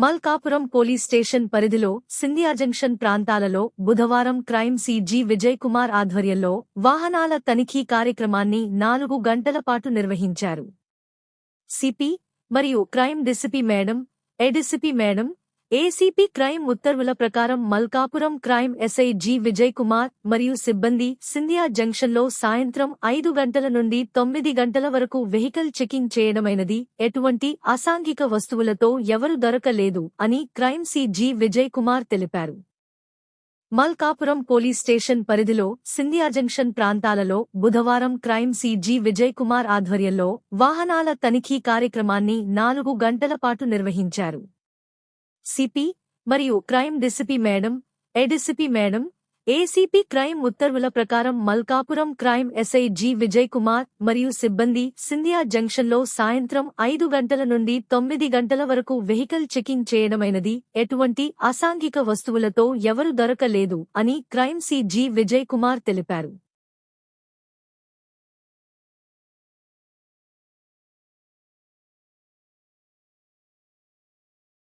Malkapuram police station పరిధిలో Scindia junction ప్రాంతాలలో బుధవారం క్రైమ్ సీజీ విజయ్ కుమార్ ఆధ్వర్యంలో వాహనాల తనిఖీ కార్యక్రమాన్ని 4 గంటల పాటు నిర్వహించారు. సిపి మరియు crime DCP madam, ADCP madam, ACP crime ఉత్తర్వుల ప్రకారం Malkapuram crime SI G Vijay Kumar మరియు సిబ్బంది సింధియా జంక్షన్లో సాయంత్రం 5 గంటల నుండి 9 గంటల వరకు వెహికల్ చెకింగ్ చేయడమైనది. ఎటువంటి అసాంఘిక వస్తువులతో ఎవరు దొరకలేదు అని క్రైమ్ సీజీ విజయ్ కుమార్ తెలిపారు. మల్కాపురం పోలీస్ స్టేషన్ పరిధిలో సింధియా జంక్షన్ ప్రాంతాలలో బుధవారం క్రైమ్ సీజీ విజయ్ కుమార్ ఆధ్వర్యంలో వాహనాల తనిఖీ కార్యక్రమాన్ని 4 గంటల పాటు నిర్వహించారు. సిపి మరియు crime DCP madam, ADCP madam, ACP crime ఉత్తర్వుల ప్రకారం Malkapuram crime SI G Vijay Kumar మరియు సిబ్బంది సింధియా జంక్షన్లో సాయంత్రం 5 గంటల నుండి 9 గంటల వరకు వెహికల్ చెకింగ్ చేయడమైనది. ఎటువంటి అసాంఘిక వస్తువులతో ఎవరు దొరకలేదు అని క్రైమ్ సీజీ విజయ్ కుమార్ తెలిపారు.